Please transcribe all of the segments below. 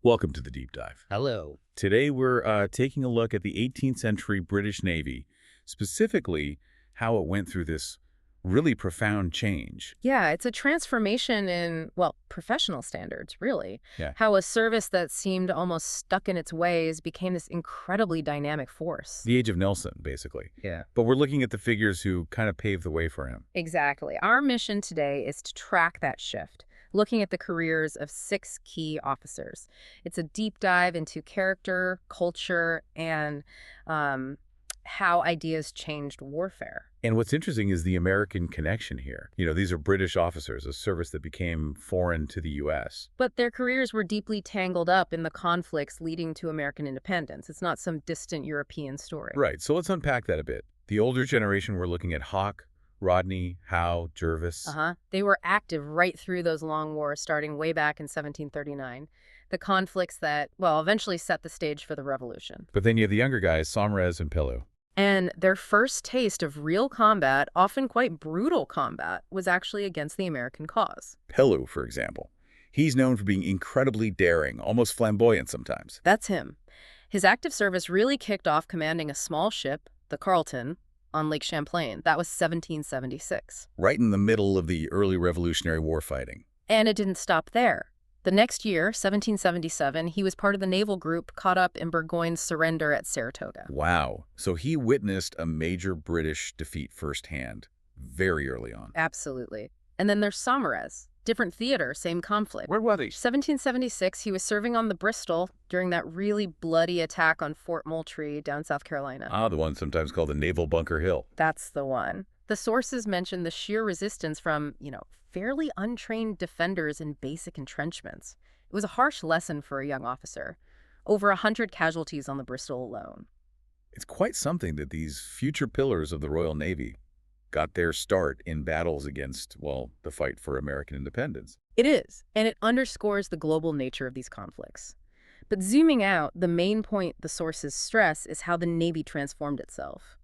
Welcome to the Deep Dive. Hello. Today we're taking a look at the 18th century British Navy, specifically how it went through this really profound change. Yeah, it's a transformation in, well, professional standards, really. Yeah. How a service that seemed almost stuck in its ways became this incredibly dynamic force. The Age of Nelson, basically. Yeah. But we're looking at the figures who kind of paved the way for him. Exactly. Our mission today is to track that shift, looking at the careers of 6 key officers. It's a deep dive into character, culture, and how ideas changed warfare. And what's interesting is the American connection here. These are British officers, a service that became foreign to the U.S. But their careers were deeply tangled up in the conflicts leading to American independence. It's not some distant European story. Right, so let's unpack that a bit. The older generation, we're looking at Hawke, Rodney, Howe, Jervis. They were active right through those long wars, starting way back in 1739. The conflicts that, well, eventually set the stage for the Revolution. But then you have the younger guys, Saumarez and Pellew. And their first taste of real combat, often quite brutal combat, was actually against the American cause. Pellew, for example. He's known for being incredibly daring, almost flamboyant sometimes. That's him. His active service really kicked off commanding a small ship, the Carleton, on Lake Champlain. That was 1776. Right in the middle of the early Revolutionary War fighting. And it didn't stop there. The next year, 1777, he was part of the naval group caught up in Burgoyne's surrender at Saratoga. Wow. So he witnessed a major British defeat firsthand, very early on. Absolutely. And then there's Saumarez. Different theater, same conflict. Where was he? 1776, he was serving on the Bristol during that really bloody attack on Fort Moultrie down South Carolina. Ah, the one sometimes called the Naval Bunker Hill. That's the one. The sources mention the sheer resistance from, fairly untrained defenders in basic entrenchments. It was a harsh lesson for a young officer. Over 100 casualties on the Bristol alone. It's quite something that these future pillars of the Royal Navy got their start in battles against, well, the fight for American independence. It is, and it underscores the global nature of these conflicts. But zooming out, the main point the sources stress is how the Navy transformed itself.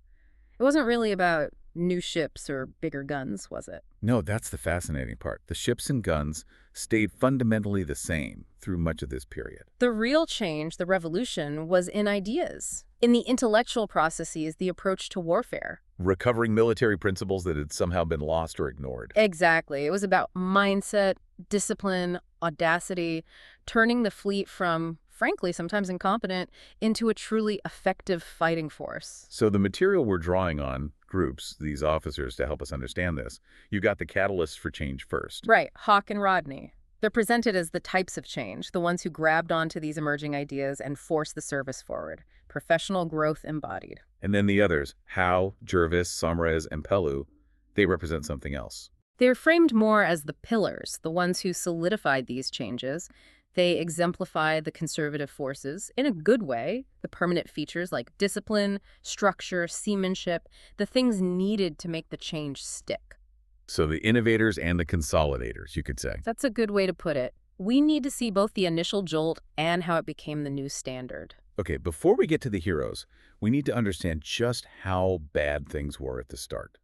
It wasn't really about new ships or bigger guns, was it? No, that's the fascinating part. The ships and guns stayed fundamentally the same through much of this period. The real change, the revolution, was in ideas, in the intellectual processes, the approach to warfare. Recovering military principles that had somehow been lost or ignored. Exactly. It was about mindset, discipline, audacity, turning the fleet from, frankly, sometimes incompetent, into a truly effective fighting force. So the material we're drawing on groups, these officers, to help us understand this, you got the catalysts for change first. Right, Hawke and Rodney. They're presented as the types of change, the ones who grabbed onto these emerging ideas and forced the service forward. Professional growth embodied. And then the others, Howe, Jervis, Saumarez, and Pellew, they represent something else. They're framed more as the pillars, the ones who solidified these changes. They exemplify the conservative forces in a good way, the permanent features like discipline, structure, seamanship, the things needed to make the change stick. So the innovators and the consolidators, you could say. That's a good way to put it. We need to see both the initial jolt and how it became the new standard. Okay, before we get to the heroes, we need to understand just how bad things were at the start.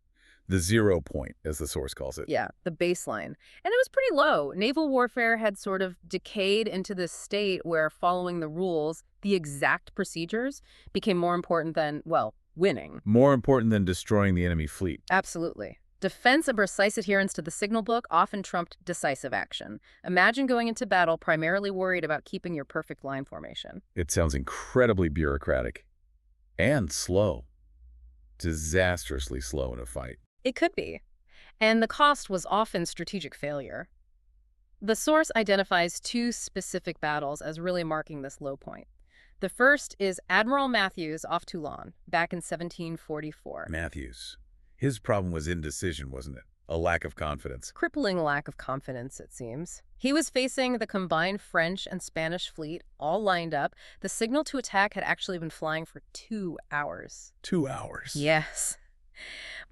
The 0 point, as the source calls it. Yeah, the baseline. And it was pretty low. Naval warfare had sort of decayed into this state where following the rules, the exact procedures, became more important than, well, winning. More important than destroying the enemy fleet. Absolutely. Defense and precise adherence to the signal book often trumped decisive action. Imagine going into battle primarily worried about keeping your perfect line formation. It sounds incredibly bureaucratic. And slow. Disastrously slow in a fight. It could be. And the cost was often strategic failure. The source identifies 2 specific battles as really marking this low point. The first is Admiral Matthews off Toulon, back in 1744. Matthews. His problem was indecision, wasn't it? A lack of confidence. Crippling lack of confidence, it seems. He was facing the combined French and Spanish fleet, all lined up. The signal to attack had actually been flying for 2 hours. 2 hours. Yes.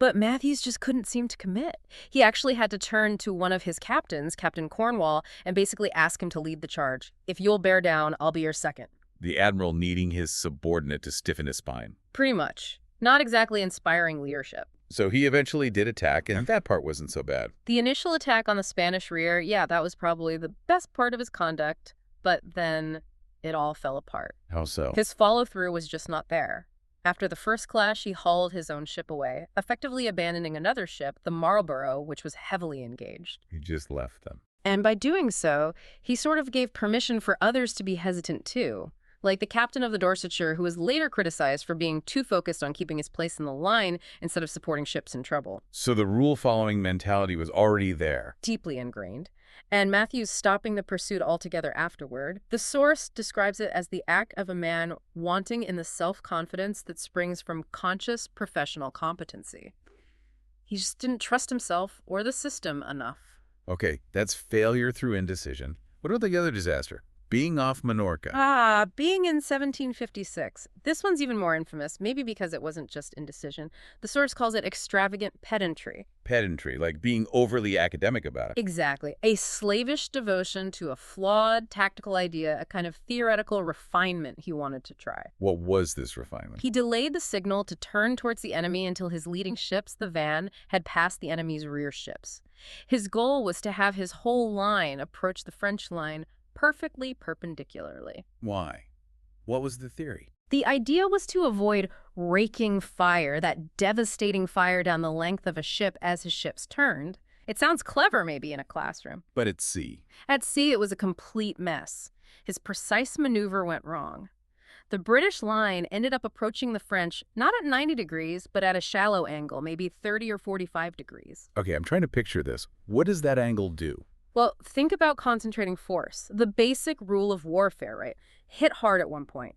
But Matthews just couldn't seem to commit. He actually had to turn to one of his captains, Captain Cornwall, and basically ask him to lead the charge. If you'll bear down, I'll be your second. The admiral needing his subordinate to stiffen his spine. Pretty much. Not exactly inspiring leadership. So he eventually did attack, and that part wasn't so bad. The initial attack on the Spanish rear, yeah, that was probably the best part of his conduct. But then it all fell apart. How so? His follow-through was just not there. After the first clash, he hauled his own ship away, effectively abandoning another ship, the Marlborough, which was heavily engaged. He just left them. And by doing so, he sort of gave permission for others to be hesitant too. Like the captain of the Dorsetshire, who was later criticized for being too focused on keeping his place in the line instead of supporting ships in trouble. So the rule-following mentality was already there. Deeply ingrained. And Matthews stopping the pursuit altogether afterward. The source describes it as the act of a man wanting in the self-confidence that springs from conscious professional competency. He just didn't trust himself or the system enough. Okay, that's failure through indecision. What about the other disaster? Being off Minorca. Being in 1756. This one's even more infamous, maybe because it wasn't just indecision. The source calls it extravagant pedantry. Pedantry, like being overly academic about it. Exactly. A slavish devotion to a flawed tactical idea, a kind of theoretical refinement he wanted to try. What was this refinement? He delayed the signal to turn towards the enemy until his leading ships, the van, had passed the enemy's rear ships. His goal was to have his whole line approach the French line perfectly perpendicularly. Why? What was the theory? The idea was to avoid raking fire, that devastating fire down the length of a ship as his ships turned. It sounds clever maybe in a classroom. But at sea. At sea, it was a complete mess. His precise maneuver went wrong. The British line ended up approaching the French not at 90 degrees, but at a shallow angle, maybe 30 or 45 degrees. Okay, I'm trying to picture this. What does that angle do? Well, think about concentrating force. The basic rule of warfare, right? Hit hard at one point.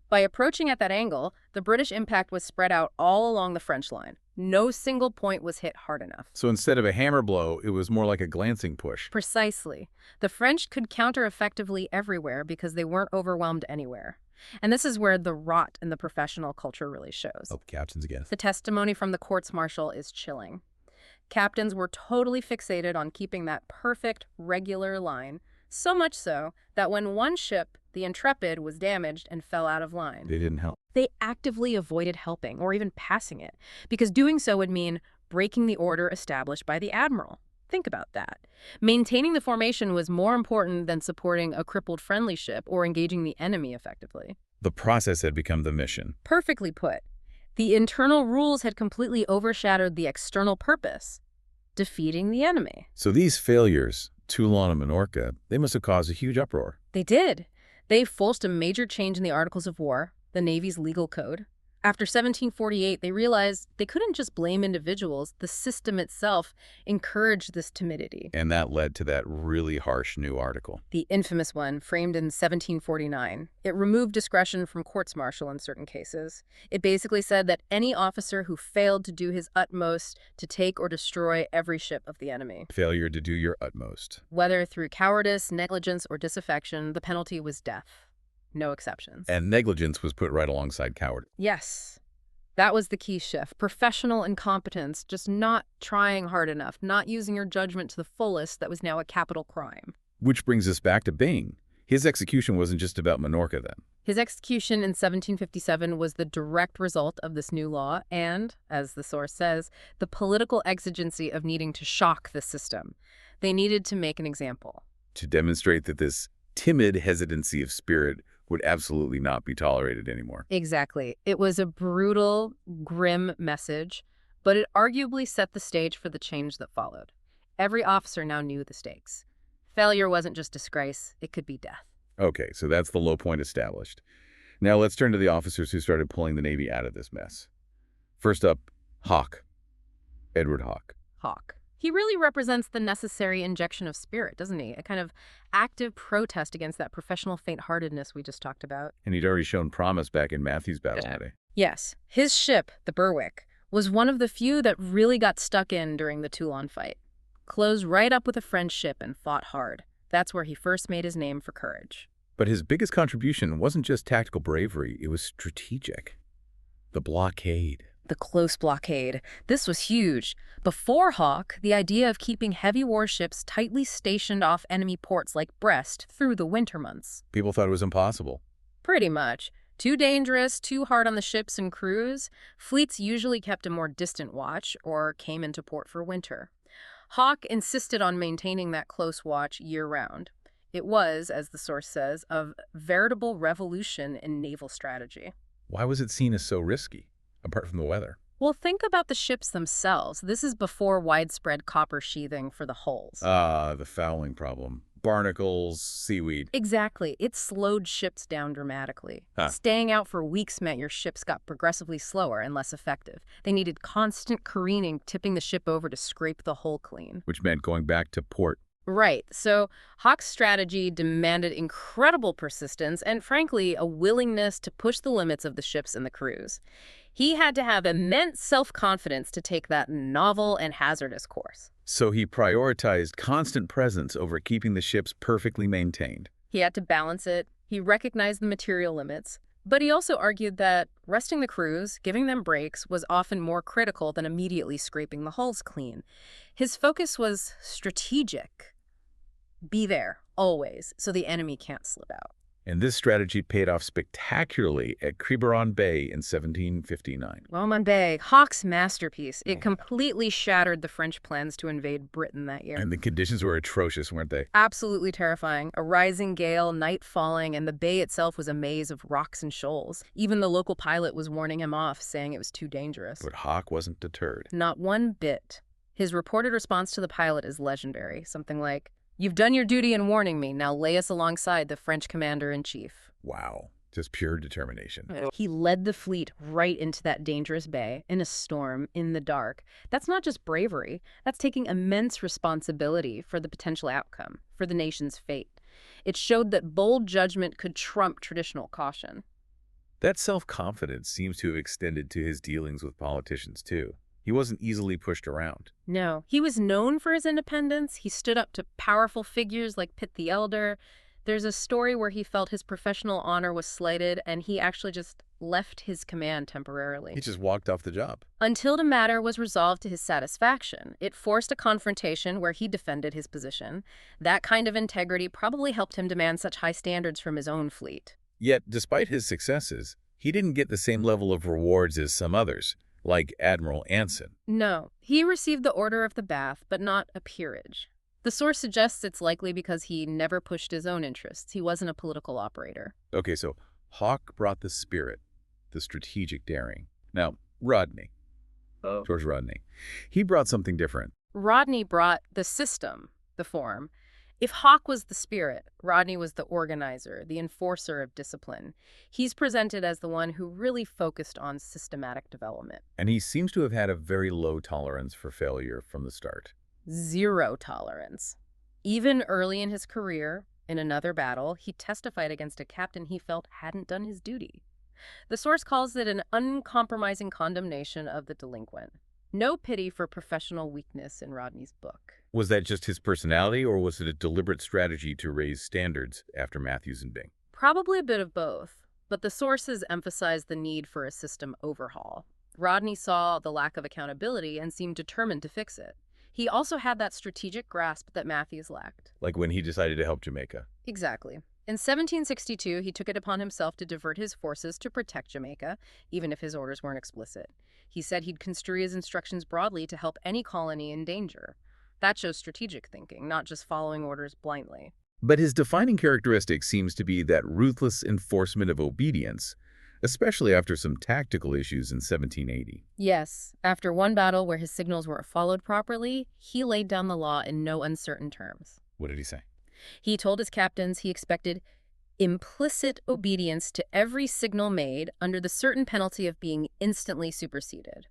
By approaching at that angle, the British impact was spread out all along the French line. No single point was hit hard enough. So instead of a hammer blow, it was more like a glancing push. Precisely. The French could counter effectively everywhere because they weren't overwhelmed anywhere. And this is where the rot in the professional culture really shows. Oh, captains again. The testimony from the courts-martial is chilling. Captains were totally fixated on keeping that perfect, regular line, so much so that when one ship, the Intrepid, was damaged and fell out of line, They didn't help. they actively avoided helping or even passing it, because doing so would mean breaking the order established by the admiral. Think about that. Maintaining the formation was more important than supporting a crippled friendly ship or engaging the enemy effectively. The process had become the mission. Perfectly put. The internal rules had completely overshadowed the external purpose, defeating the enemy. So these failures, Toulon and Minorca, they must have caused a huge uproar. They did. They forced a major change in the Articles of War, the Navy's legal code. After 1748, they realized they couldn't just blame individuals. The system itself encouraged this timidity. And that led to that really harsh new article. The infamous one, framed in 1749. It removed discretion from courts-martial in certain cases. It basically said that any officer who failed to do his utmost to take or destroy every ship of the enemy, Failure to do your utmost. whether through cowardice, negligence, or disaffection, the penalty was death. No exceptions. And negligence was put right alongside cowardice. Yes. That was the key shift. Professional incompetence, just not trying hard enough, not using your judgment to the fullest, that was now a capital crime. Which brings us back to Byng. His execution wasn't just about Minorca then. His execution in 1757 was the direct result of this new law and, as the source says, the political exigency of needing to shock the system. They needed to make an example. To demonstrate that this timid hesitancy of spirit would absolutely not be tolerated anymore. Exactly. It was a brutal, grim message, but it arguably set the stage for the change that followed. Every officer now knew the stakes. Failure wasn't just disgrace, it could be death. Okay, so that's the low point established. Now let's turn to the officers who started pulling the Navy out of this mess. First up, Hawke. Edward Hawke. Hawke. He really represents the necessary injection of spirit, doesn't he? A kind of active protest against that professional faint-heartedness we just talked about. And he'd already shown promise back in Matthew's battle that day. Yes. His ship, the Berwick, was one of the few that really got stuck in during the Toulon fight. Closed right up with a French ship and fought hard. That's where he first made his name for courage. But his biggest contribution wasn't just tactical bravery, it was strategic. The blockade. The close blockade. This was huge. Before Hawke, the idea of keeping heavy warships tightly stationed off enemy ports like Brest through the winter months. People thought it was impossible. Pretty much. Too dangerous, too hard on the ships and crews. Fleets usually kept a more distant watch or came into port for winter. Hawke insisted on maintaining that close watch year-round. It was, as the source says, a veritable revolution in naval strategy. Why was it seen as so risky, apart from the weather? Well, think about the ships themselves. This is before widespread copper sheathing for the hulls. Ah, the fouling problem. Barnacles, seaweed. Exactly. It slowed ships down dramatically. Huh. Staying out for weeks meant your ships got progressively slower and less effective. They needed constant careening, tipping the ship over to scrape the hull clean. Which meant going back to port. Right. So Hawke's strategy demanded incredible persistence and, frankly, a willingness to push the limits of the ships and the crews. He had to have immense self-confidence to take that novel and hazardous course. So he prioritized constant presence over keeping the ships perfectly maintained. He had to balance it. He recognized the material limits. But he also argued that resting the crews, giving them breaks, was often more critical than immediately scraping the hulls clean. His focus was strategic. Be there, always, so the enemy can't slip out. And this strategy paid off spectacularly at Quiberon Bay in 1759. Roman Bay, Hawke's masterpiece. It completely shattered the French plans to invade Britain that year. And the conditions were atrocious, weren't they? Absolutely terrifying. A rising gale, night falling, and the bay itself was a maze of rocks and shoals. Even the local pilot was warning him off, saying it was too dangerous. But Hawke wasn't deterred. Not one bit. His reported response to the pilot is legendary. Something like, "You've done your duty in warning me. Now lay us alongside the French commander-in-chief." Wow. Just pure determination. He led the fleet right into that dangerous bay, in a storm, in the dark. That's not just bravery. That's taking immense responsibility for the potential outcome, for the nation's fate. It showed that bold judgment could trump traditional caution. That self-confidence seems to have extended to his dealings with politicians, too. He wasn't easily pushed around. No, he was known for his independence. He stood up to powerful figures like Pitt the Elder. There's a story where he felt his professional honor was slighted, and he actually just left his command temporarily. He just walked off the job. Until the matter was resolved to his satisfaction. It forced a confrontation where he defended his position. That kind of integrity probably helped him demand such high standards from his own fleet. Yet, despite his successes, he didn't get the same level of rewards as some others, like Admiral Anson. No, he received the Order of the Bath, but not a peerage. The source suggests it's likely because he never pushed his own interests. He wasn't a political operator. Okay, so Hawke brought the spirit, the strategic daring. Now, Rodney, George Rodney, he brought something different. Rodney brought the system, the form. If Hawke was the spirit, Rodney was the organizer, the enforcer of discipline. He's presented as the one who really focused on systematic development. And he seems to have had a very low tolerance for failure from the start. Zero tolerance. Even early in his career, in another battle, he testified against a captain he felt hadn't done his duty. The source calls it an uncompromising condemnation of the delinquent. No pity for professional weakness in Rodney's book. Was that just his personality, or was it a deliberate strategy to raise standards after Matthews and Byng? Probably a bit of both, but the sources emphasize the need for a system overhaul. Rodney saw the lack of accountability and seemed determined to fix it. He also had that strategic grasp that Matthews lacked. Like when he decided to help Jamaica. Exactly. In 1762, he took it upon himself to divert his forces to protect Jamaica, even if his orders weren't explicit. He said he'd construe his instructions broadly to help any colony in danger. That shows strategic thinking, not just following orders blindly. But his defining characteristic seems to be that ruthless enforcement of obedience, especially after some tactical issues in 1780. Yes, after one battle where his signals weren't followed properly, he laid down the law in no uncertain terms. What did he say? He told his captains he expected implicit obedience to every signal made under the certain penalty of being instantly superseded.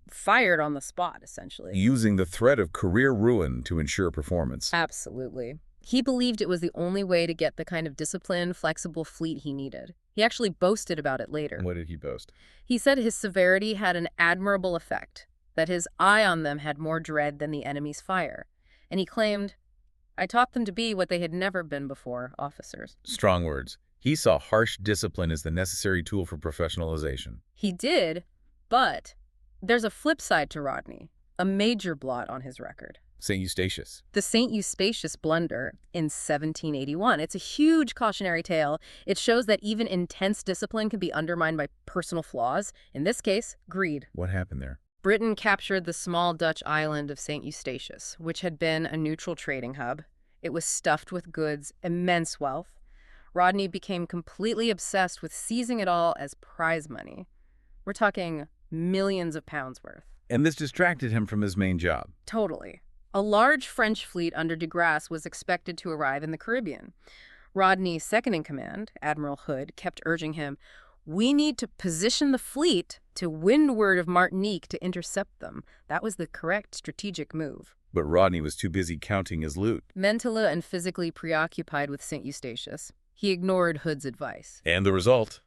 Fired on the spot, essentially. Using the threat of career ruin to ensure performance. Absolutely. He believed it was the only way to get the kind of disciplined, flexible fleet he needed. He actually boasted about it later. What did he boast? He said his severity had an admirable effect, that his eye on them had more dread than the enemy's fire. And he claimed, "I taught them to be what they had never been before, officers." Strong words. He saw harsh discipline as the necessary tool for professionalization. He did, but there's a flip side to Rodney, a major blot on his record. St. Eustatius. The St. Eustatius blunder in 1781. It's a huge cautionary tale. It shows that even intense discipline can be undermined by personal flaws, in this case, greed. What happened there? Britain captured the small Dutch island of St. Eustatius, which had been a neutral trading hub. It was stuffed with goods, immense wealth. Rodney became completely obsessed with seizing it all as prize money. We're talking millions of pounds worth. And this distracted him from his main job. Totally. A large French fleet under de Grasse was expected to arrive in the Caribbean. Rodney's second-in-command, Admiral Hood, kept urging him, "We need to position the fleet to windward of Martinique to intercept them." That was the correct strategic move. But Rodney was too busy counting his loot. Mentally and physically preoccupied with St. Eustatius, he ignored Hood's advice. And the result?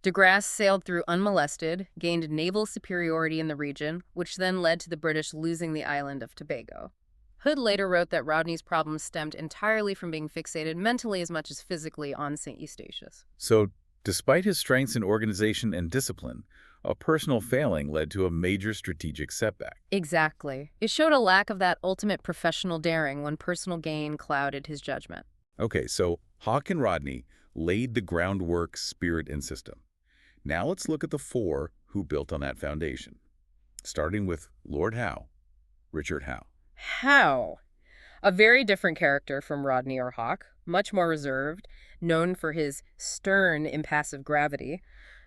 De Grasse sailed through unmolested, gained naval superiority in the region, which then led to the British losing the island of Tobago. Hood later wrote that Rodney's problems stemmed entirely from being fixated mentally as much as physically on St. Eustatius. So, despite his strengths in organization and discipline, a personal failing led to a major strategic setback. Exactly. It showed a lack of that ultimate professional daring when personal gain clouded his judgment. Okay, so Hawke and Rodney laid the groundwork, spirit, and system. Now let's look at the four who built on that foundation, starting with Lord Howe, Richard Howe. Howe, a very different character from Rodney or Hawke, much more reserved, known for his stern, impassive gravity,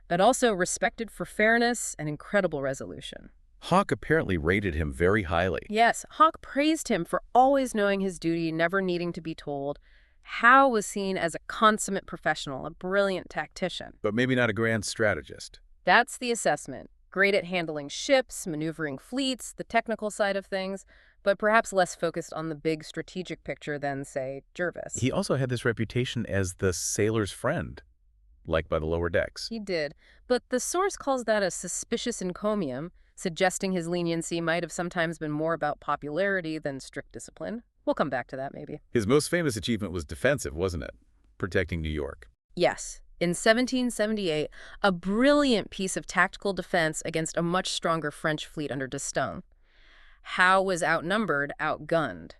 but also respected for fairness and incredible resolution. Hawke apparently rated him very highly. Yes, Hawke praised him for always knowing his duty, never needing to be told. Howe was seen as a consummate professional, a brilliant tactician. But maybe not a grand strategist. That's the assessment. Great at handling ships, maneuvering fleets, the technical side of things, but perhaps less focused on the big strategic picture than, say, Jervis. He also had this reputation as the sailor's friend, liked by the lower decks. He did, but the source calls that a suspicious encomium, suggesting his leniency might have sometimes been more about popularity than strict discipline. We'll come back to that, maybe. His most famous achievement was defensive, wasn't it? Protecting New York. Yes. In 1778, a brilliant piece of tactical defense against a much stronger French fleet under D'Estaing. Howe was outnumbered, outgunned.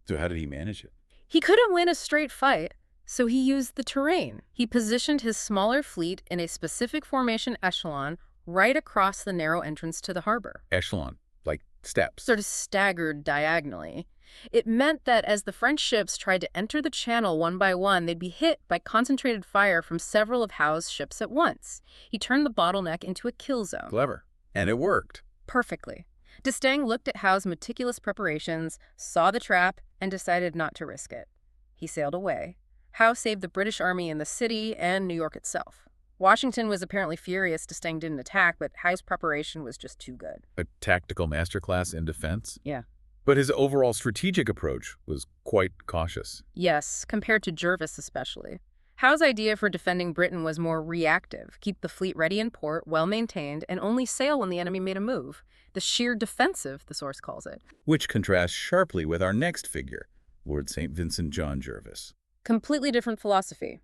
So how did he manage it? He couldn't win a straight fight, so he used the terrain. He positioned his smaller fleet in a specific formation echelon right across the narrow entrance to the harbor. Echelon, like steps. Sort of staggered diagonally. It meant that as the French ships tried to enter the channel one by one, they'd be hit by concentrated fire from several of Howe's ships at once. He turned the bottleneck into a kill zone. Clever. And it worked. Perfectly. D'Estaing looked at Howe's meticulous preparations, saw the trap, and decided not to risk it. He sailed away. Howe saved the British Army in the city and New York itself. Washington was apparently furious D'Estaing didn't attack, but Howe's preparation was just too good. A tactical masterclass in defense? Yeah. But his overall strategic approach was quite cautious. Yes, compared to Jervis especially. Howe's idea for defending Britain was more reactive, keep the fleet ready in port, well-maintained, and only sail when the enemy made a move. The sheer defensive, the source calls it. Which contrasts sharply with our next figure, Lord St. Vincent John Jervis. Completely different philosophy.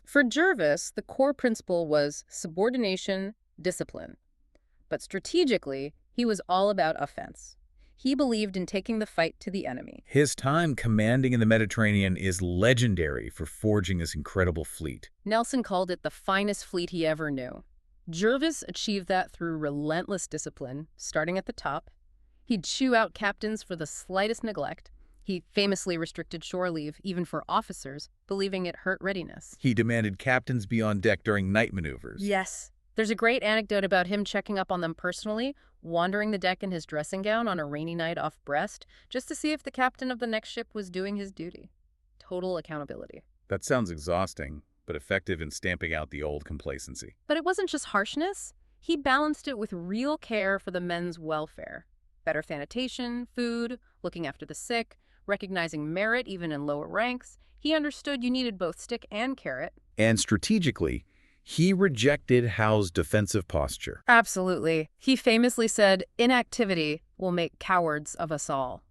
For Jervis, the core principle was subordination, discipline. But strategically, he was all about offense. He believed in taking the fight to the enemy. His time commanding in the Mediterranean is legendary for forging this incredible fleet. Nelson called it the finest fleet he ever knew. Jervis achieved that through relentless discipline, starting at the top. He'd chew out captains for the slightest neglect. He famously restricted shore leave, even for officers, believing it hurt readiness. He demanded captains be on deck during night maneuvers. Yes. There's a great anecdote about him checking up on them personally, wandering the deck in his dressing gown on a rainy night off Brest, just to see if the captain of the next ship was doing his duty. Total accountability. That sounds exhausting, but effective in stamping out the old complacency. But it wasn't just harshness. He balanced it with real care for the men's welfare. Better sanitation, food, looking after the sick, recognizing merit even in lower ranks. He understood you needed both stick and carrot. And strategically, he rejected Howe's defensive posture. Absolutely. He famously said, "Inactivity will make cowards of us all."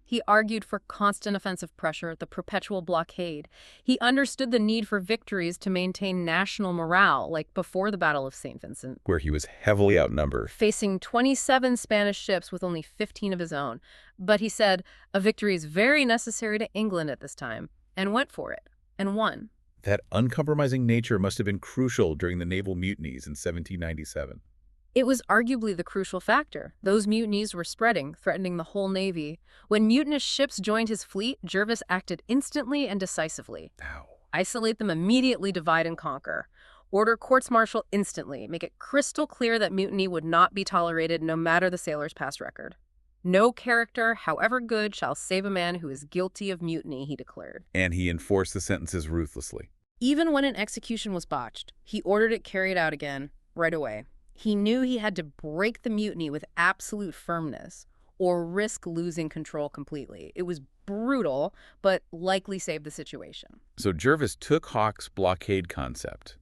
He argued for constant offensive pressure, the perpetual blockade. He understood the need for victories to maintain national morale, like before the Battle of St. Vincent, Where he was heavily outnumbered. facing 27 Spanish ships with only 15 of his own. But he said, a victory is very necessary to England at this time, and went for it, and won. That uncompromising nature must have been crucial during the naval mutinies in 1797. It was arguably the crucial factor. Those mutinies were spreading, threatening the whole Navy. When mutinous ships joined his fleet, Jervis acted instantly and decisively. How? Isolate them immediately, divide and conquer. Order courts-martial instantly. Make it crystal clear that mutiny would not be tolerated no matter the sailor's past record. No character, however good, shall save a man who is guilty of mutiny, he declared. And he enforced the sentences ruthlessly. Even when an execution was botched, he ordered it carried out again, right away. He knew he had to break the mutiny with absolute firmness or risk losing control completely. It was brutal, but likely saved the situation. So Jervis took Hawke's blockade concept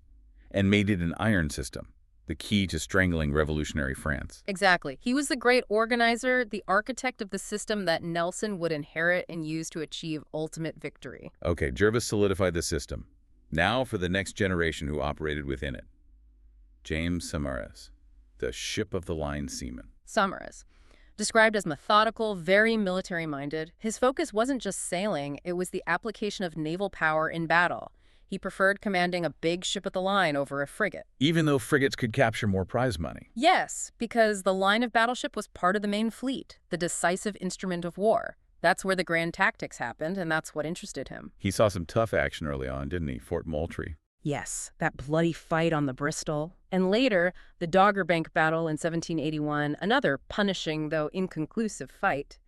and made it an iron system, the key to strangling revolutionary France. Exactly. He was the great organizer, the architect of the system that Nelson would inherit and use to achieve ultimate victory. Okay, Jervis solidified the system. Now for the next generation who operated within it. James Saumarez, the ship-of-the-line seaman. Saumarez. Described as methodical, very military-minded, his focus wasn't just sailing, it was the application of naval power in battle. He preferred commanding a big ship of the line over a frigate. Even though frigates could capture more prize money. Yes, because the line of battleship was part of the main fleet, the decisive instrument of war. That's where the grand tactics happened, and that's what interested him. He saw some tough action early on, didn't he? Fort Moultrie. Yes, that bloody fight on the Bristol. And later, the Dogger Bank Battle in 1781, another punishing, though inconclusive, fight.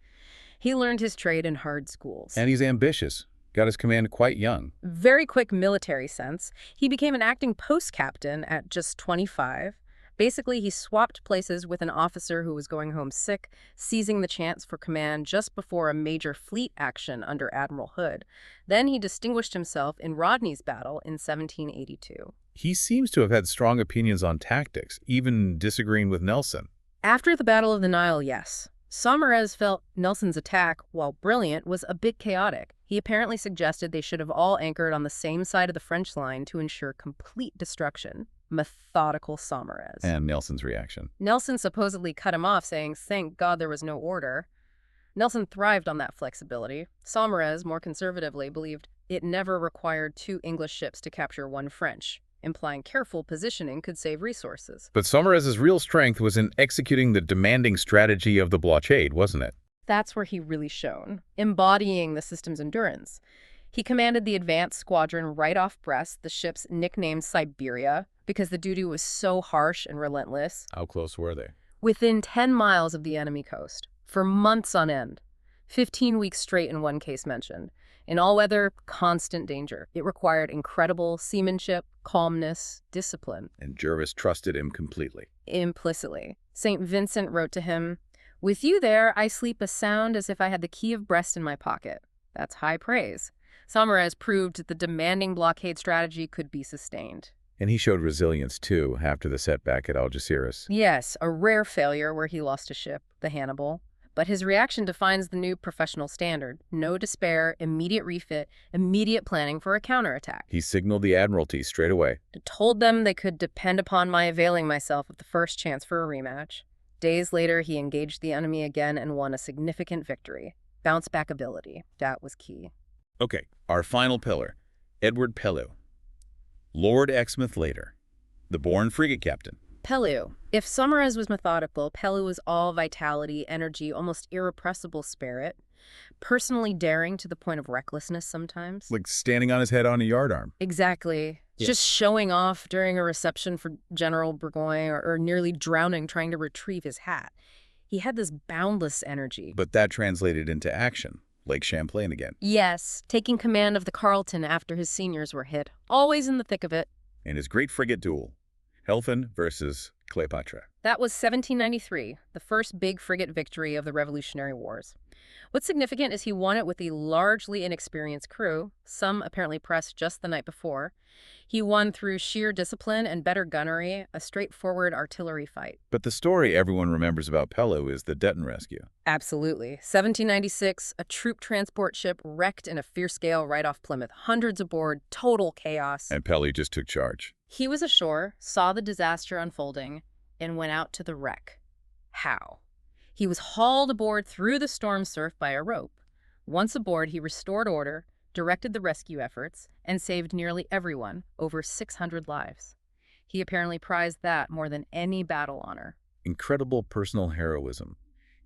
He learned his trade in hard schools. And he's ambitious. Got his command quite young. Very quick military sense. He became an acting post captain at just 25. Basically, he swapped places with an officer who was going home sick, seizing the chance for command just before a major fleet action under Admiral Hood. Then he distinguished himself in Rodney's battle in 1782. He seems to have had strong opinions on tactics, even disagreeing with Nelson. After the Battle of the Nile, yes. Saumarez felt Nelson's attack, while brilliant, was a bit chaotic. He apparently suggested they should have all anchored on the same side of the French line to ensure complete destruction. Methodical Saumarez. And Nelson's reaction. Nelson supposedly cut him off, saying, "Thank God there was no order." Nelson thrived on that flexibility. Saumarez, more conservatively, believed it never required 2 English ships to capture 1 French, implying careful positioning could save resources. But Saumarez's real strength was in executing the demanding strategy of the blockade, wasn't it? That's where he really shone, embodying the system's endurance. He commanded the advance squadron right off Brest, the ship's nicknamed Siberia, because the duty was so harsh and relentless. How close were they? Within 10 miles of the enemy coast, for months on end. 15 weeks straight in one case mentioned. In all weather, constant danger. It required incredible seamanship, calmness, discipline. And Jervis trusted him completely. Implicitly. St. Vincent wrote to him, "With you there, I sleep as sound as if I had the key of Brest in my pocket." That's high praise. Saumarez proved that the demanding blockade strategy could be sustained. And he showed resilience, too, after the setback at Algeciras. Yes, a rare failure where he lost a ship, the Hannibal. But his reaction defines the new professional standard. No despair, immediate refit, immediate planning for a counterattack. He signaled the Admiralty straight away. Told them they could depend upon my availing myself of the first chance for a rematch. Days later, he engaged the enemy again and won a significant victory. Bounce-back ability. That was key. Okay, our final pillar, Edward Pellew. Lord Exmouth later, the born frigate captain. Pellew. If Saumarez was methodical, Pellew was all vitality, energy, almost irrepressible spirit. Personally daring to the point of recklessness sometimes. Like standing on his head on a yardarm. Exactly. Yeah. Just showing off during a reception for General Burgoyne or nearly drowning trying to retrieve his hat. He had this boundless energy. But that translated into action. Lake Champlain again. Yes, taking command of the Carleton after his seniors were hit. Always in the thick of it. And his great frigate duel, Helphin versus Cleopatra. That was 1793, the first big frigate victory of the Revolutionary Wars. What's significant is he won it with a largely inexperienced crew, some apparently pressed just the night before. He won through sheer discipline and better gunnery, a straightforward artillery fight. But the story everyone remembers about Pellew is the Detton rescue. Absolutely. 1796, a troop transport ship wrecked in a fierce gale right off Plymouth. Hundreds aboard, total chaos. And Pellew just took charge. He was ashore, saw the disaster unfolding, and went out to the wreck. How? He was hauled aboard through the storm surf by a rope. Once aboard, he restored order, directed the rescue efforts, and saved nearly everyone, over 600 lives. He apparently prized that more than any battle honor. Incredible personal heroism.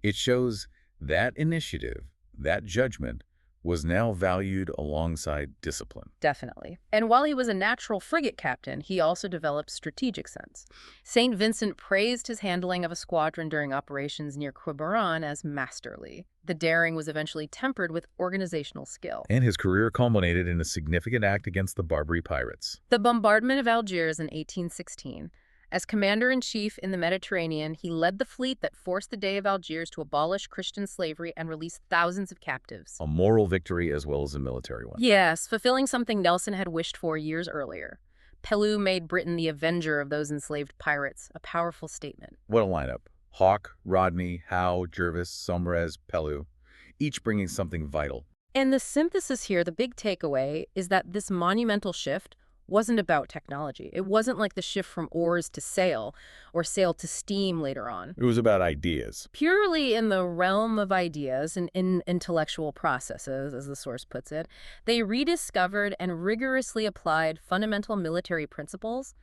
It shows that initiative, that judgment, was now valued alongside discipline. Definitely. And while he was a natural frigate captain, he also developed strategic sense. St. Vincent praised his handling of a squadron during operations near Quiberon as masterly. The daring was eventually tempered with organizational skill. And his career culminated in a significant act against the Barbary pirates. The bombardment of Algiers in 1816. As commander-in-chief in the Mediterranean, he led the fleet that forced the Dey of Algiers to abolish Christian slavery and release thousands of captives. A moral victory as well as a military one. Yes, fulfilling something Nelson had wished for years earlier. Pellew made Britain the avenger of those enslaved pirates, a powerful statement. What a lineup. Hawke, Rodney, Howe, Jervis, Somers, Pellew, each bringing something vital. And the synthesis here, the big takeaway, is that this monumental shift wasn't about technology. It wasn't like the shift from oars to sail or sail to steam later on. It was about ideas. Purely in the realm of ideas and in intellectual processes, as the source puts it, they rediscovered and rigorously applied fundamental military principles,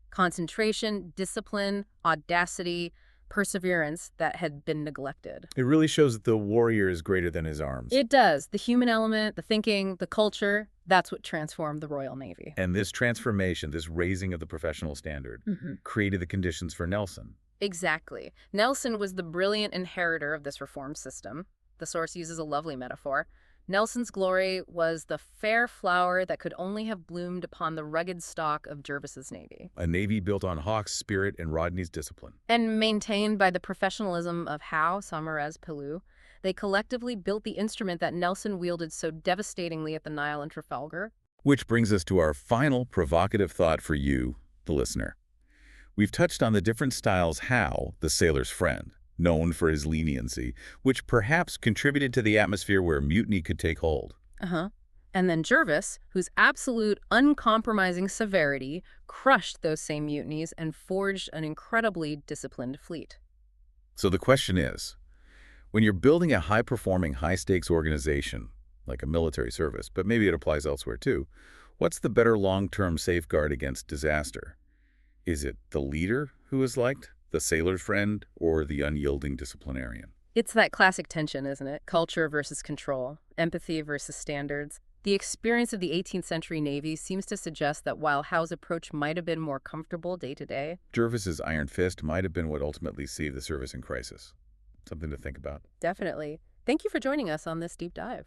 concentration, discipline, audacity, perseverance that had been neglected. It really shows that the warrior is greater than his arms. It does. The human element, the thinking, the culture, that's what transformed the Royal Navy. And this transformation, this raising of the professional standard, created the conditions for Nelson. Exactly. Nelson was the brilliant inheritor of this reform system. The source uses a lovely metaphor. Nelson's glory was the fair flower that could only have bloomed upon the rugged stalk of Jervis's navy. A navy built on Hawke's spirit and Rodney's discipline. And maintained by the professionalism of Howe, Somers, Pellew, they collectively built the instrument that Nelson wielded so devastatingly at the Nile and Trafalgar. Which brings us to our final provocative thought for you, the listener. We've touched on the different styles Howe, the sailor's friend, known for his leniency, which perhaps contributed to the atmosphere where mutiny could take hold. And then Jervis, whose absolute uncompromising severity crushed those same mutinies and forged an incredibly disciplined fleet. So the question is, when you're building a high-performing, high-stakes organization, like a military service, but maybe it applies elsewhere too, what's the better long-term safeguard against disaster? Is it the leader who is liked, the sailor's friend, or the unyielding disciplinarian? It's that classic tension, isn't it? Culture versus control, empathy versus standards. The experience of the 18th century Navy seems to suggest that while Howe's approach might have been more comfortable day to day, Jervis's iron fist might have been what ultimately saved the service in crisis. Something to think about. definitely. Thank you for joining us on this deep dive.